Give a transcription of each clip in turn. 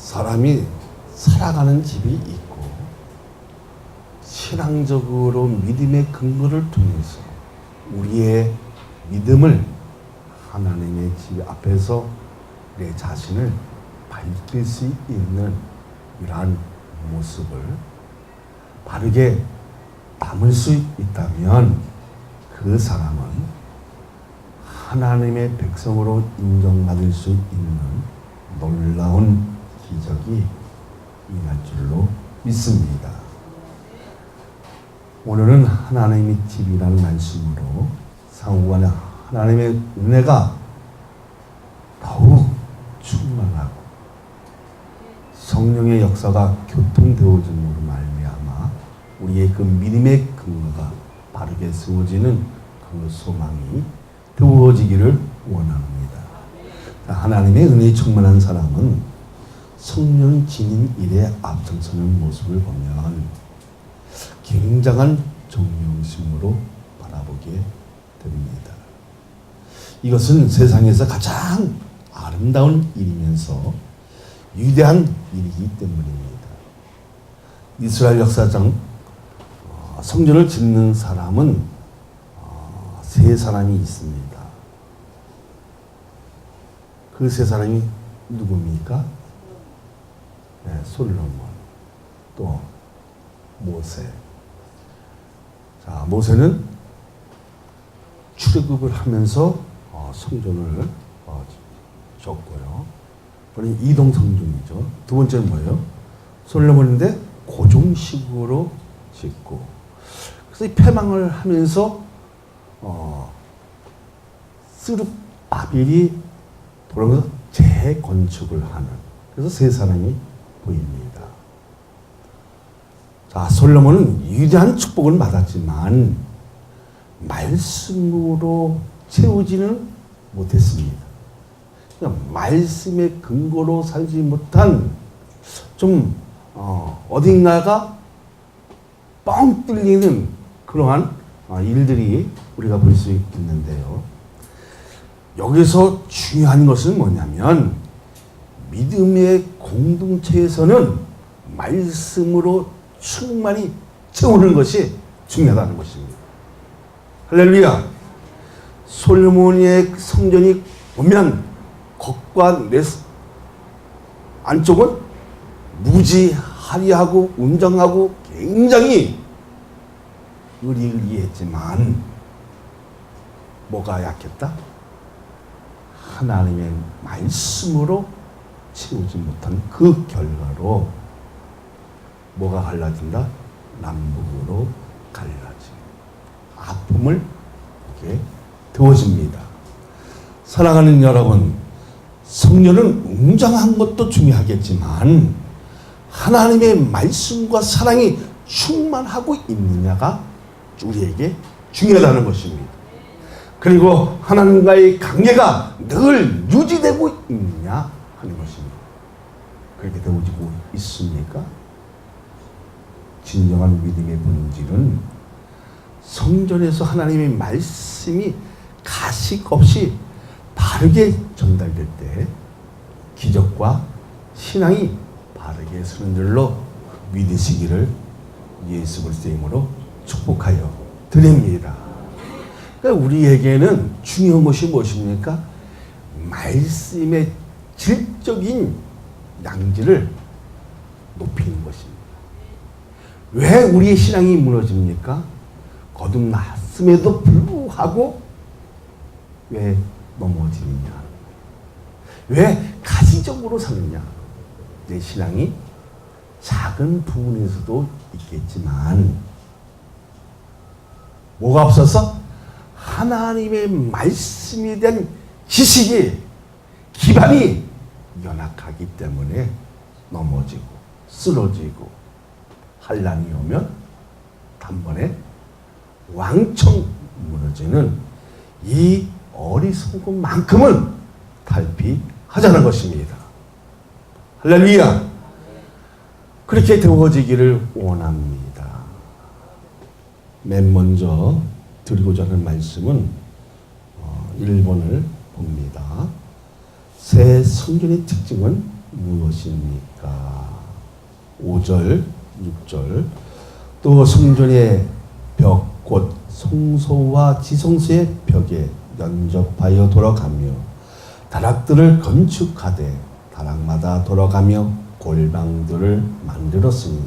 사람이 살아가는 집이 있고 신앙적으로 믿음의 근거를 통해서 우리의 믿음을 하나님의 집 앞에서 내 자신을 밝힐 수 있는 이러한 모습을 바르게 담을 수 있다면 그 사람은 하나님의 백성으로 인정받을 수 있는 놀라운 기적이 일어날 줄로 믿습니다. 오늘은 하나님의 집이라는 말씀으로 상호간에 하나님의 은혜가 더욱 충만하고 성령의 역사가 교통되어짐으로 말미암아 우리의 그 믿음의 근거가 바르게 세워지는 그 소망이 되어지기를 원합니다. 하나님의 은혜에 충만한 사람은 성령 지닌 일에 앞장서는 모습을 보면 굉장한 존경심으로 바라보게 됩니다. 이것은 세상에서 가장 아름다운 일이면서 위대한 일이기 때문입니다. 이스라엘 역사상 성전을 짓는 사람은 세 사람이 있습니다. 그 세 사람이 누굽니까? 네, 솔로몬, 또 모세. 자, 모세는 출애굽을 하면서 성전을 졌고요. 그러니 이동 성전이죠. 두 번째는 뭐예요? 솔로몬인데 고종식으로 짓고, 그래서 이 패망을 하면서 스룹바벨이 돌아오면서 재건축을 하는, 그래서 세 사람이 보입니다. 자, 솔로몬은 위대한 축복을 받았지만 말씀으로 채우지는 못했습니다. 말씀의 근거로 살지 못한 좀 어딘가가 뻥 뚫리는 그러한 일들이 우리가 볼 수 있는데요. 여기서 중요한 것은 뭐냐면 믿음의 공동체에서는 말씀으로 충만히 채우는 것이 중요하다는 것입니다. 할렐루야. 솔로몬의 성전이 보면 겉과 안쪽은 무지하리하고 웅장하고 굉장히 의리의리했지만 뭐가 약했다? 하나님의 말씀으로 채우지 못한 그 결과로 뭐가 갈라진다? 남북으로 갈라지고 아픔을 보게 되어집니다. 사랑하는 여러분, 성전은 웅장한 것도 중요하겠지만 하나님의 말씀과 사랑이 충만하고 있느냐가 우리에게 중요하다는 것입니다. 그리고 하나님과의 관계가 늘 유지되고 있느냐 하는 것입니다. 그렇게 되어지고 있습니까? 진정한 믿음의 본질은 성전에서 하나님의 말씀이 가식 없이 바르게 전달될 때 기적과 신앙이 바르게 서는 줄로 믿으시기를 예수 그리스도의 이름으로 축복하여 드립니다. 그러니까 우리에게는 중요한 것이 무엇입니까? 말씀의 질적인 양질을 높이는 것입니다. 왜 우리의 신앙이 무너집니까? 거듭났음에도 불구하고 왜 넘어지느냐? 왜 가시적으로 사느냐? 내 신앙이 작은 부분에서도 있겠지만 뭐가 없어서? 하나님의 말씀에 대한 지식이 기반이 연약하기 때문에 넘어지고 쓰러지고 환난이 오면 단번에 왕청 무너지는 이 어리석음만큼은 탈피하자는 것입니다. 할렐루야. 그렇게 되어지기를 원합니다. 맨 먼저 드리고자 하는 말씀은 1번을 봅니다. 새 성전의 특징은 무엇입니까? 5절, 6절. 또 성전의 벽, 곧 성소와 지성소의 벽에 연접하여 돌아가며 다락들을 건축하되 다락마다 돌아가며 골방들을 만들었으니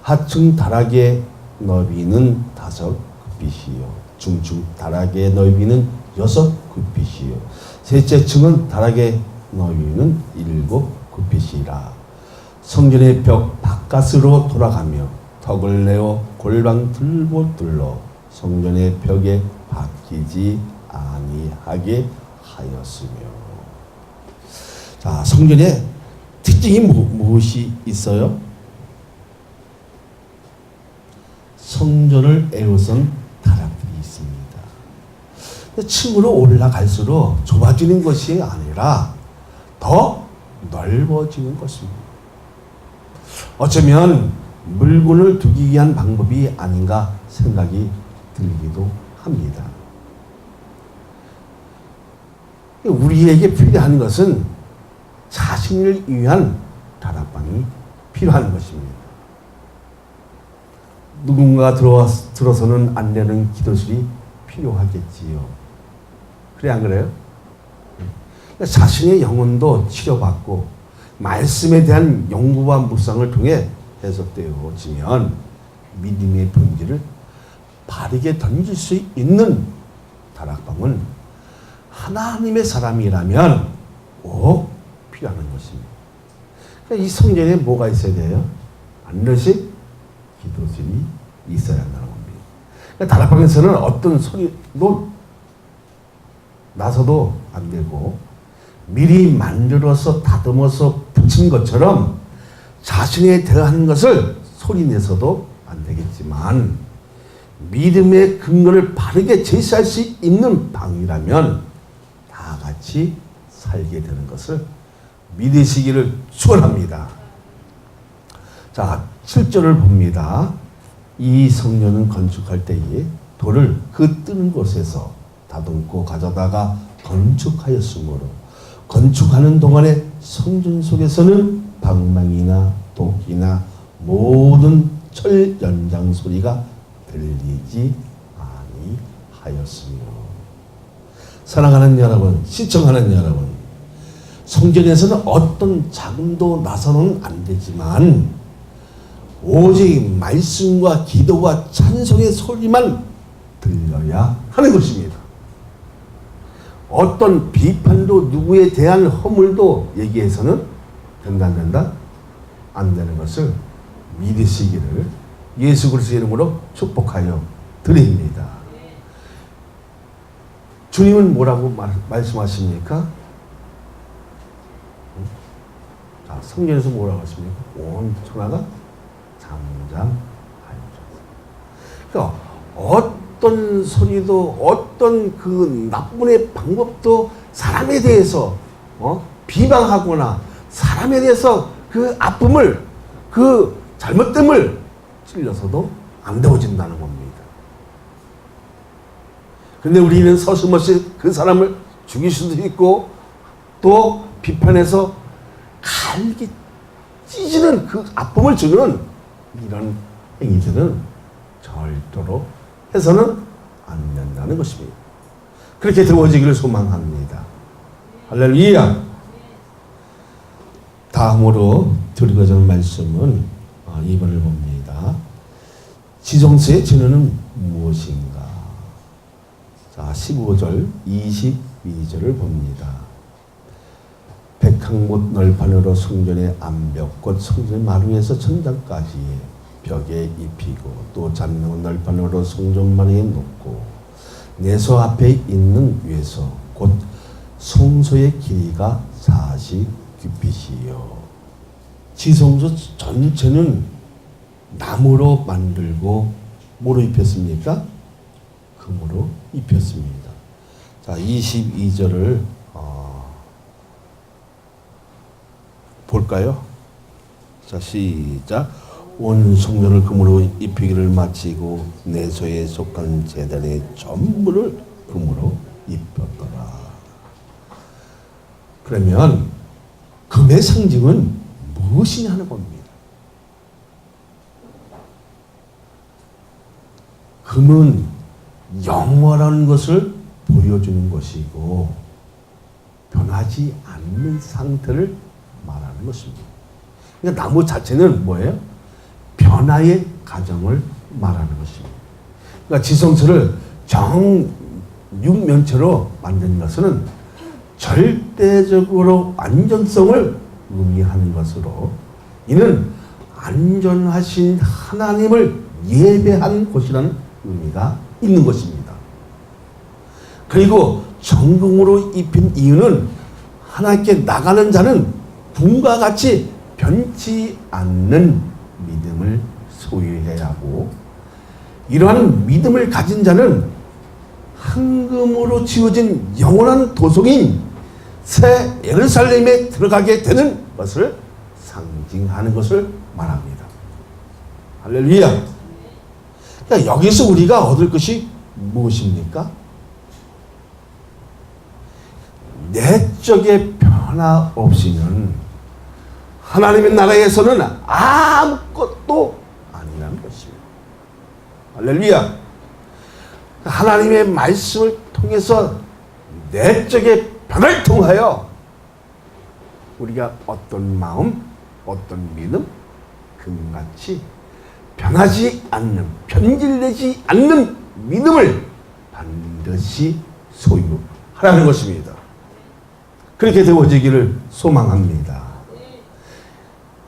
하층 다락의 너비는 5규빗이요 중층 다락의 너비는 6규빗이요 셋째 층은 다락의 너비는 7규빗이라. 성전의 벽 바깥으로 돌아가며 턱을 내어 골방 들고 둘러 성전의 벽에 박히지 아니하게 하였으며. 자, 성전의 특징이 무엇이 있어요? 성전을 에워선 다락들이 있습니다. 층으로 올라갈수록 좁아지는 것이 아니라 더 넓어지는 것입니다. 어쩌면 물건을 두기 위한 방법이 아닌가 생각이 들기도 합니다. 우리에게 필요한 것은 자신을 위한 다락방이 필요한 것입니다. 누군가 들어서는 안 되는 기도실이 필요하겠지요. 그래 안 그래요? 자신의 영혼도 치료받고 말씀에 대한 연구와 묵상을 통해 해석되어지면 믿음의 본질을 바르게 던질 수 있는 다락방은 하나님의 사람이라면 꼭 필요한 것입니다. 그러니까 이 성전에 뭐가 있어야 돼요? 반드시 기도실이 있어야 한다는 겁니다. 그러니까 다락방에서는 어떤 소리도 나서도 안 되고 미리 만들어서 다듬어서 붙인 것처럼 자신에 대한 것을 소리내서도 안 되겠지만 믿음의 근거를 바르게 제시할 수 있는 방이라면 다 같이 살게 되는 것을 믿으시기를 축원합니다. 자, 7절을 봅니다. 이 성전은 건축할 때에 돌을 그 뜨는 곳에서 다듬고 가져다가 건축하였으므로 건축하는 동안에 성전 속에서는 방망이나 도끼나 모든 철 연장 소리가 들리지 아니하였으며. 사랑하는 여러분, 시청하는 여러분, 성전에서는 어떤 자금도 나서는 안 되지만 오직 말씀과 기도와 찬송의 소리만 들려야 하는 것입니다. 어떤 비판도 누구에 대한 허물도 얘기해서는 된다 안 된다? 안 되는 것을 믿으시기를 예수 그리스도의 이름으로 축복하여 드립니다. 주님은 뭐라고 말씀하십니까? 자, 성경에서 뭐라고 하십니까? 온 천하가 잠잠하였다. 그러니까 어떤 소리도 어떤 그 나쁜의 방법도 사람에 대해서 비방하거나 사람에 대해서 그 아픔을 그 잘못됨을 찔러서도 안 되어진다는 겁니다. 그런데 우리는 서슴없이 그 사람을 죽일 수도 있고 또 비판해서 갈기 찢는 그 아픔을 주는 이런 행위들은 절대로 해서는 안 된다는 것입니다. 그렇게 되어지기를 소망합니다. 할렐루야. 다음으로 드리고자 하는 말씀은 2번을 봅니다. 지성소의 진원은 무엇인가? 자, 15절, 22절을 봅니다. 백항못 널판으로 성전의 암벽, 곧 성전의 마루에서 천장까지의 벽에 입히고 또 잔나무 널판으로 성전만에 놓고 내소 앞에 있는 외소, 곧 성소의 길이가 40규빗이요. 지성소 전체는 나무로 만들고 뭐로 입혔습니까? 금으로 입혔습니다. 자, 22절을 볼까요? 자, 시작. 온 성전을 금으로 입히기를 마치고 내소에 속한 제단의 전부를 금으로 입혔더라. 그러면 금의 상징은 무엇이냐는 겁니다. 금은 영원한 것을 보여주는 것이고 변하지 않는 상태를 말하는 것입니다. 그러니까 나무 자체는 뭐예요? 변화의 과정을 말하는 것입니다. 그러니까 지성소를 정육면체로 만든 것은 절대적으로 안전성을 의미하는 것으로 이는 안전하신 하나님을 예배한 곳이라는 의미가 있는 것입니다. 그리고 정금으로 입힌 이유는 하나님께 나가는 자는 금과 같이 변치 않는 믿음을 소유해야 하고 이러한 믿음을 가진 자는 황금으로 지어진 영원한 도성인 새 예루살렘에 들어가게 되는 것을 상징하는 것을 말합니다. 할렐루야. 그러니까 여기서 우리가 얻을 것이 무엇입니까? 내적의 변화 없이는 하나님의 나라에서는 아무것도 아니라는 것입니다. 할렐루야. 하나님의 말씀을 통해서 내적의 변화를 통하여 우리가 어떤 마음, 어떤 믿음, 금같이 변하지 않는, 변질되지 않는 믿음을 반드시 소유하라는 것입니다. 그렇게 되어지기를 소망합니다.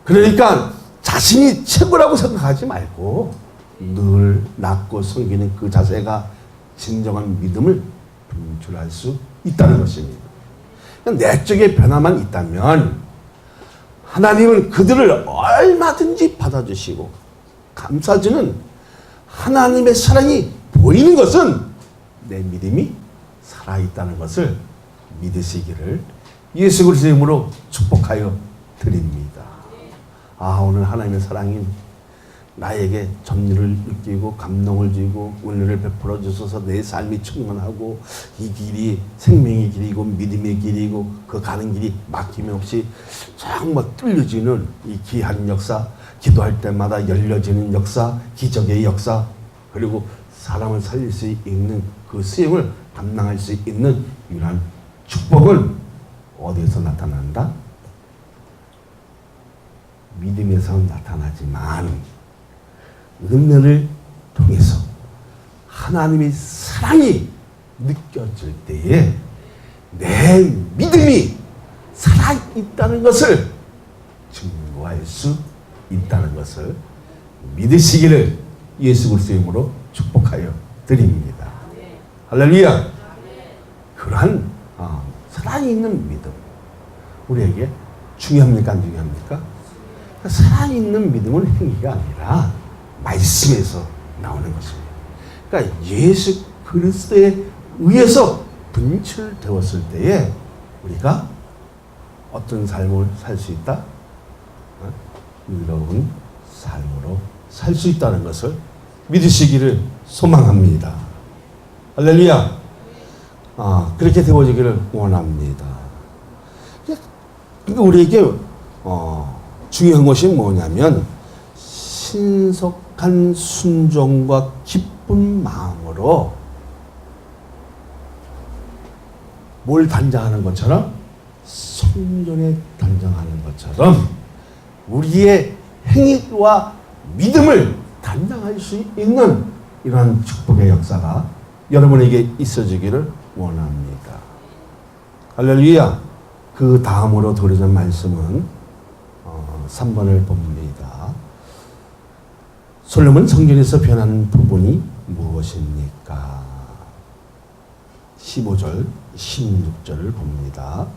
그러니까 자신이 최고라고 생각하지 말고 늘 낮고 섬기는 그 자세가 진정한 믿음을 분출할 수 있다는 것입니다. 내적의 변화만 있다면 하나님은 그들을 얼마든지 받아주시고 감싸주는 하나님의 사랑이 보이는 것은 내 믿음이 살아있다는 것을 믿으시기를 예수 그리스도의 이름으로 축복하여 드립니다. 오늘 하나님의 사랑이 나에게 전율을 느끼고 감동을 주고 은혜를 베풀어 주셔서 내 삶이 충만하고 이 길이 생명의 길이고 믿음의 길이고 그 가는 길이 막힘이 없이 정말 뚫려지는 이 귀한 역사, 기도할 때마다 열려지는 역사, 기적의 역사, 그리고 사람을 살릴 수 있는 그 수행을 감당할 수 있는 이러한 축복은 어디에서 나타난다? 믿음에서 나타나지만 은혜를 통해서 하나님의 사랑이 느껴질 때에 내 믿음이 살아있다는 것을 증거할 수 있다는 것을 믿으시기를 예수 그리스도의 이름으로 축복하여 드립니다. 할렐루야. 그러한 살아있는 믿음 우리에게 중요합니까? 안 중요합니까? 살아있는 믿음은 행위가 아니라 말씀에서 나오는 것입니다. 그러니까 예수 그리스도에 의해서 분출되었을 때에 우리가 어떤 삶을 살 수 있다? 의로운 삶으로 살 수 있다는 것을 믿으시기를 소망합니다. 할렐루야. 그렇게 되어지기를 원합니다. 그러니까 우리에게 중요한 것이 뭐냐면 신속한 순종과 기쁜 마음으로 뭘 단장하는 것처럼 성전에 단장하는 것처럼 우리의 행위와 믿음을 단장할 수 있는 이러한 축복의 역사가 여러분에게 있어지기를 원합니다. 할렐루야. 그 다음으로 드려진 말씀은 3번을 봅니다. 솔로몬 성전에서 변한 부분이 무엇입니까? 15절, 16절을 봅니다.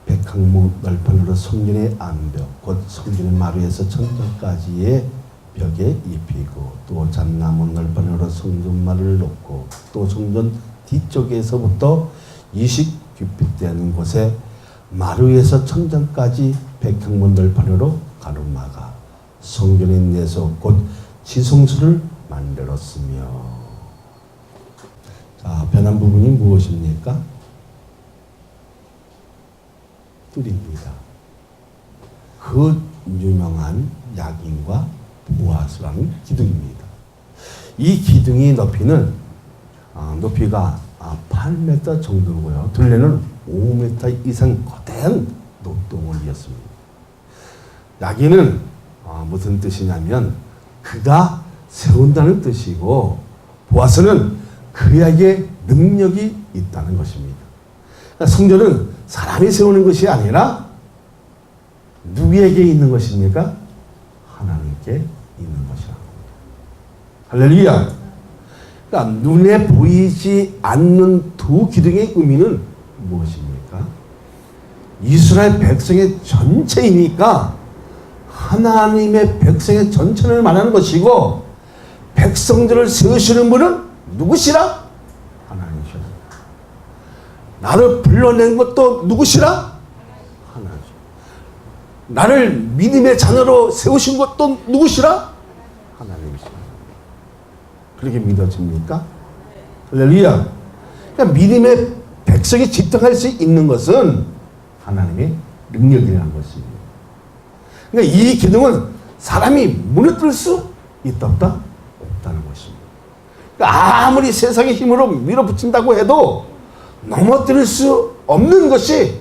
백항목 널판으로 성전의 암벽, 곧 성전의 마루에서 천장까지의 벽에 입히고 또 잣나무 널판으로 성전마루를 놓고 또 성전 뒤쪽에서부터 20규빗 되는 곳에 마루에서 천장까지 백항목 널판으로 가로막아 성전의 내서 곧 지성소를 만들었으며. 자, 변한 부분이 무엇입니까? 뜰입니다. 그 유명한 야긴과 보아스라는 기둥입니다. 이 기둥이 높이가 8m 정도고요. 둘레는 5m 이상 거대한 녹동원이었습니다. 야긴은 무슨 뜻이냐면 그가 세운다는 뜻이고, 보아스는 그에게 능력이 있다는 것입니다. 그러니까 성전은 사람이 세우는 것이 아니라 누구에게 있는 것입니까? 하나님께 있는 것이라고 합니다. 할렐루야. 그러니까 눈에 보이지 않는 두 기둥의 의미는 무엇입니까? 이스라엘 백성의 전체이니까 하나님의 백성의 전체를 말하는 것이고, 백성들을 세우시는 분은 누구시라? 하나님이시라. 나를 불러낸 것도 누구시라? 하나님이시라. 나를 믿음의 자녀로 세우신 것도 누구시라? 하나님이시라. 그렇게 믿어집니까? 할렐루야. 그러니까 믿음의 백성이 집중할 수 있는 것은 하나님의 능력이라는 것입니다. 그러니까 이 기둥은 사람이 무너뜨릴 수 있다 없다? 없다는 것입니다. 그러니까 아무리 세상의 힘으로 밀어붙인다고 해도 넘어뜨릴 수 없는 것이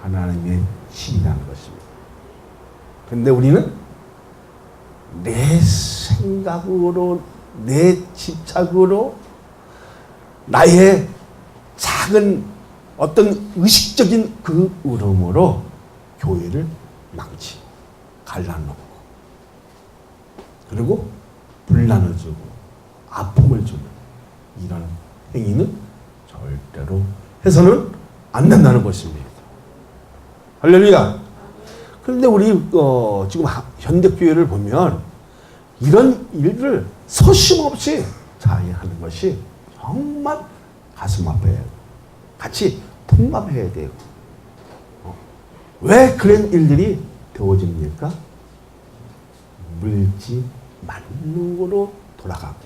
하나님의 힘이라는 것입니다. 그런데 우리는 내 생각으로, 내 집착으로, 나의 작은 어떤 의식적인 그 울음으로 교회를 갈라놓고, 그리고 분란을 주고 아픔을 주는 이런 행위는 절대로 해서는 안 된다는 것입니다. 할렐루야. 그런데 우리 지금 현대교회를 보면 이런 일을 서심없이 자해하는 것이 정말 가슴 아파요. 같이 통합해야 돼요. 왜 그런 일들이 되어집니까? 물질 만능으로 돌아가고,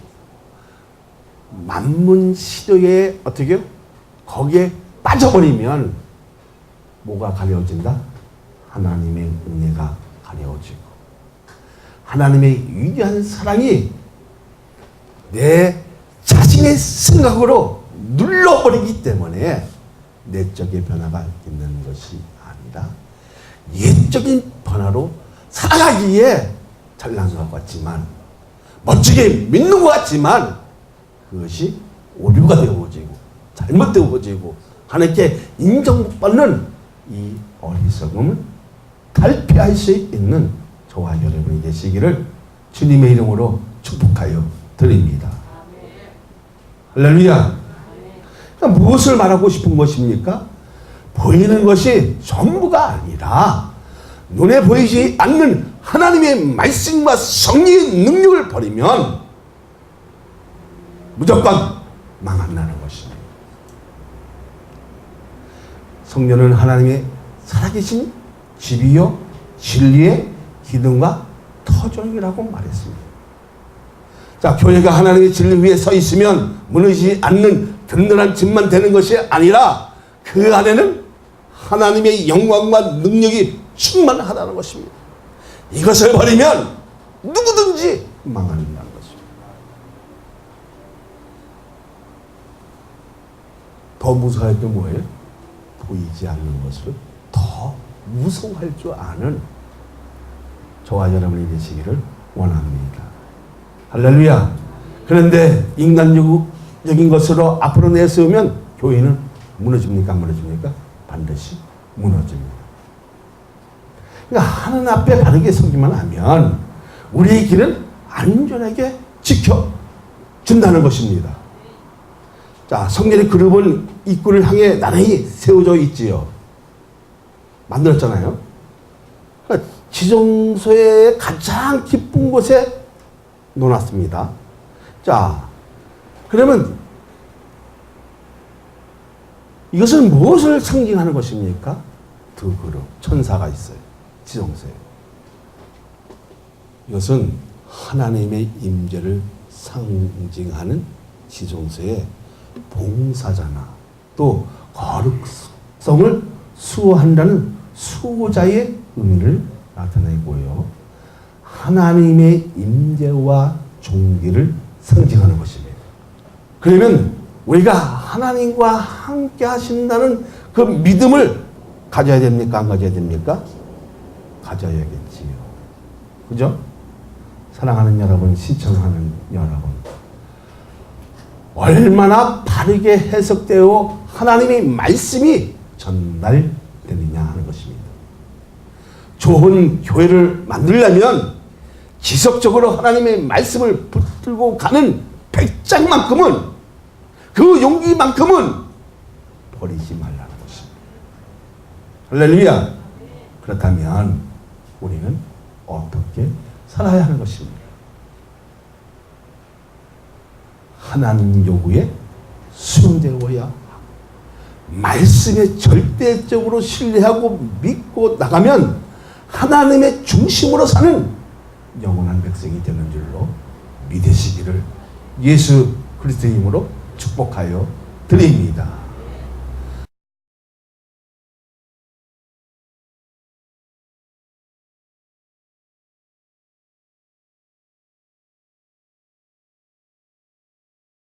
만문 시도에 어떻게 거기에 빠져버리면 뭐가 가려워진다? 하나님의 은혜가 가려워지고, 하나님의 위대한 사랑이 내 자신의 생각으로 눌러버리기 때문에 내적인 변화가 있는 것이 아니라 옛적인 변화로 살아가기에 잘난 것 같지만, 멋지게 믿는 것 같지만 그것이 오류가 되어지고 잘못되어지고 하나님께 인정 못 받는 이 어리석음을 탈피할 수 있는 저와 여러분이 되시기를 주님의 이름으로 축복하여 드립니다. 할렐루야. 그러니까 무엇을 말하고 싶은 것입니까? 보이는 것이 전부가 아니라 눈에 보이지 않는 하나님의 말씀과 성령의 능력을 버리면 무조건 망한다는 것입니다. 성령은 하나님의 살아계신 집이요 진리의 기둥과 터전이라고 말했습니다. 자, 교회가 하나님의 진리 위에 서 있으면 무너지지 않는 든든한 집만 되는 것이 아니라 그 안에는 하나님의 영광과 능력이 충만하다는 것입니다. 이것을 버리면 누구든지 망한다는 것입니다. 더 무서워할 게 뭐예요? 보이지 않는 것을 더 무서워할 줄 아는 저와 여러분이 되시기를 원합니다. 할렐루야. 그런데 인간적인 것으로 앞으로 내세우면 교회는 무너집니까? 안 무너집니까? 반드시 무너집니다. 그러니까 하나님 앞에 바르게 서기만 하면 우리의 길은 안전하게 지켜준다는 것입니다. 자, 성전의 그룹은 입구를 향해 나란히 세워져 있지요. 만들었잖아요. 그러니까 지정소의 가장 깊은 곳에 놓았습니다. 자, 그러면 이것은 무엇을 상징하는 것입니까? 두 그룹, 천사가 있어요. 지정소에. 이것은 하나님의 임재를 상징하는 지정소의 봉사자나 또 거룩성을 수호한다는 수호자의 의미를 나타내고요. 하나님의 임재와 존귀를 상징하는 것입니다. 그러면 우리가 하나님과 함께 하신다는 그 믿음을 가져야 됩니까? 안 가져야 됩니까? 가져야겠지요. 그죠? 사랑하는 여러분, 시청하는 여러분, 얼마나 바르게 해석되어 하나님의 말씀이 전달되느냐 하는 것입니다. 좋은 교회를 만들려면 지속적으로 하나님의 말씀을 붙들고 가는 백장만큼은, 그 용기만큼은 버리지 말라는 것입니다. 할렐루야. 그렇다면 우리는 어떻게 살아야 하는 것입니다. 하나님 요구에 순종되어야 하고, 말씀에 절대적으로 신뢰하고 믿고 나가면 하나님의 중심으로 사는 영원한 백성이 되는 줄로 믿으시기를 예수 그리스도의 이름으로 축복하여 드립니다.